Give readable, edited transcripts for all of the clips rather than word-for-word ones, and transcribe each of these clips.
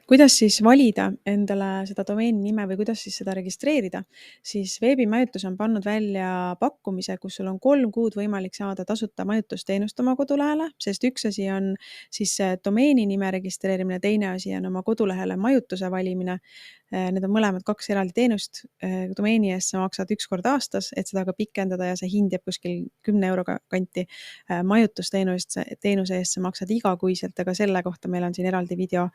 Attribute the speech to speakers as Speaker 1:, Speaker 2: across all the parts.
Speaker 1: Kuidas siis valida endale seda domeeni nime või kuidas siis seda registreerida, siis veebimajutus on pannud välja pakkumise, kus sul on 3 kuud võimalik saada tasuta majutusteenust oma kodulehele, sest üks asi on siis see domeeni nime registreerimine, teine asi on oma kodulehele majutuse valimine. Need on mõlemad 2 eraldi teenust. Domeeni eest sa maksad 1 kord aastas, et seda ka pikendada ja see hind jääb kuskil 10 € kanti. Majutusteenuse eest sa maksad igakuiselt, aga selle kohta meil on siin eraldi video,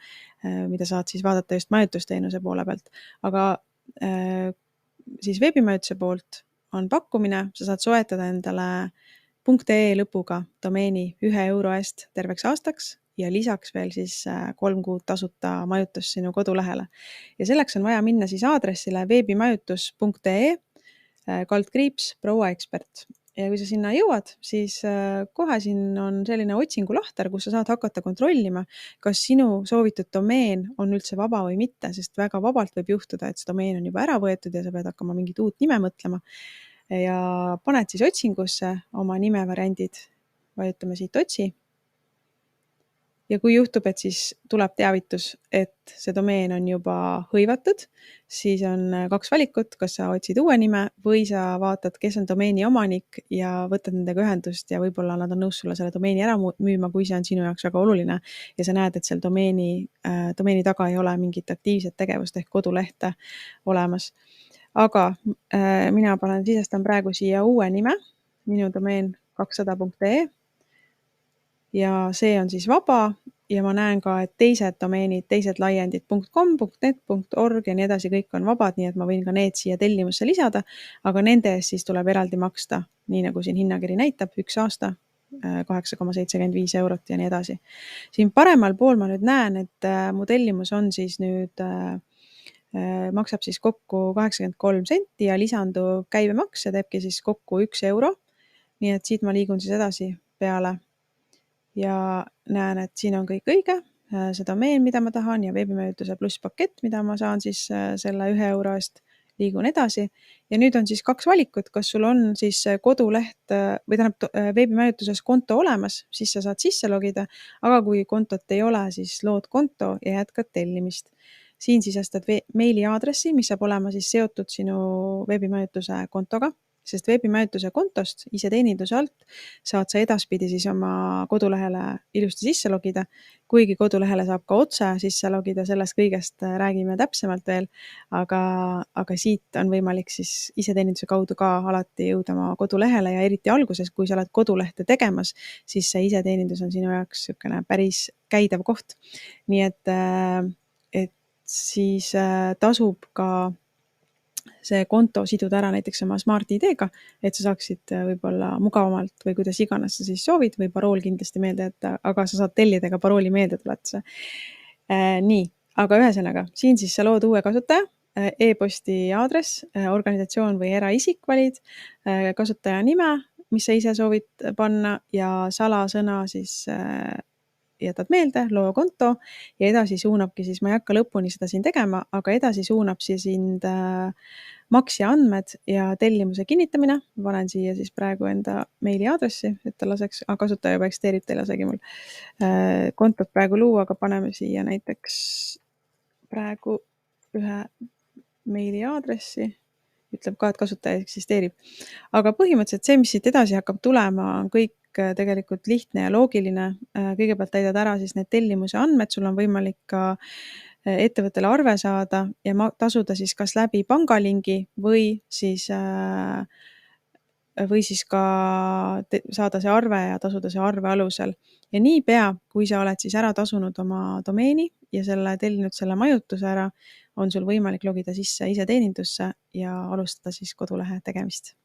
Speaker 1: mida saad siis vaadata just majutusteenuse poole pealt. Aga siis veebimajutuse poolt on pakkumine, sa saad soetada endale .ee lõpuga domeeni 1 € eest terveks aastaks ja lisaks veel siis 3 kuud tasuta majutus sinu kodulehele. Ja selleks on vaja minna siis aadressile veebimajutus.ee /prouaekspert. Ja kui sa sinna jõuad, siis kohe siin on selline otsingulahter, kus sa saad hakata kontrollima, kas sinu soovitud domeen on üldse vaba või mitte, sest väga vabalt võib juhtuda, et see domeen on juba ära võetud ja sa pead hakkama mingit uut nime mõtlema. Ja paned siis otsingusse oma nimevariandid, vajutame siit otsi. Ja kui juhtub, et siis tuleb teavitus, et see domeen on juba hõivatud, siis on 2 valikut, kas sa otsid uue nime või sa vaatad, kes on domeeni omanik ja võtad nendega ühendust ja võib-olla nad on nõus sulle selle domeeni ära müüma, kui see on sinu jaoks väga oluline ja sa näed, et seal domeeni taga ei ole mingit aktiivset tegevust ehk kodulehte olemas. Aga mina sisestan praegu siia uue nime, minu domeen 200.ee ja see on siis vaba ja ma näen ka, et teised domeenid, teised laiendid .com, .net, .org ja nii edasi, kõik on vabad, nii et ma võin ka need siia tellimusse lisada, aga nende eest siis tuleb eraldi maksta, nii nagu siin hinnakiri näitab, 1 aasta 8,75 € ja nii edasi. Siin paremal pool ma nüüd näen, et mu tellimus on siis nüüd maksab siis kokku 83 senti ja lisandub käibemaks ja teebki siis kokku 1 €. Nii et siit ma liigun siis edasi peale ja näen, et siin on kõik õige, see domeen, mida ma tahan ja veebimajutuse pluss pakett, mida ma saan siis selle 1 € eest, liigun edasi. Ja nüüd on siis 2 valikut, kas sul on siis koduleht või tähendab veebimajutuses konto olemas, siis sa saad sisse logida, aga kui kontot ei ole, siis lood konto ja jätkad tellimist. Siin sisestad meiliaadressi, mis saab olema siis seotud sinu veebimajutuse kontoga, sest veebimajutuse kontost iseteeninduse alt saad sa edaspidi siis oma kodulehele ilusti sisse logida, kuigi kodulehele saab ka otse sisse logida, sellest kõigest räägime täpsemalt veel, aga siit on võimalik siis iseteeninduse kaudu ka alati jõuda oma kodulehele ja eriti alguses, kui sa oled kodulehte tegemas, siis see iseteenindus on sinu jaoks päris käidav koht. Nii et siis tasub ka see konto siduda ära näiteks oma Smart ID-ga, et sa saaksid võib-olla mugavamalt või kuidas iganes sa siis soovid või parool kindlasti meelde jätta, aga sa saad tellida ka parooli meeldetuletuse. Nii, aga ühesõnaga, siin siis sa lood uue kasutaja, e-posti aadress, organisatsioon või eraisik valid, kasutaja nime, mis sa ise soovid panna ja salasõna siis jätad meelde, loo konto ja edasi suunabki siis, ma ei hakka lõpuni seda siin tegema, aga edasi suunab siis sind maksja andmed ja tellimuse kinnitamine. Ma panen siia siis praegu enda meiliaadressi, et ta laseks, kasutaja juba eksisteerib, ta ei lasegi mul kontot praegu luua, aga paneme siia näiteks praegu ühe meiliaadressi, ütleb ka, et kasutaja eksisteerib. Aga põhimõtteliselt see, mis siit edasi hakkab tulema, on kõik tegelikult lihtne ja loogiline. Kõigepealt täidad ära siis need tellimuse andmed, sul on võimalik ka ettevõttele arve saada ja tasuda siis kas läbi pangalingi või siis ka saada see arve ja tasuda see arve alusel. Ja niipea, kui sa oled siis ära tasunud oma domeeni ja tellinud selle majutuse ära, on sul võimalik logida sisse iseteenindusse ja alustada siis kodulehe tegemist.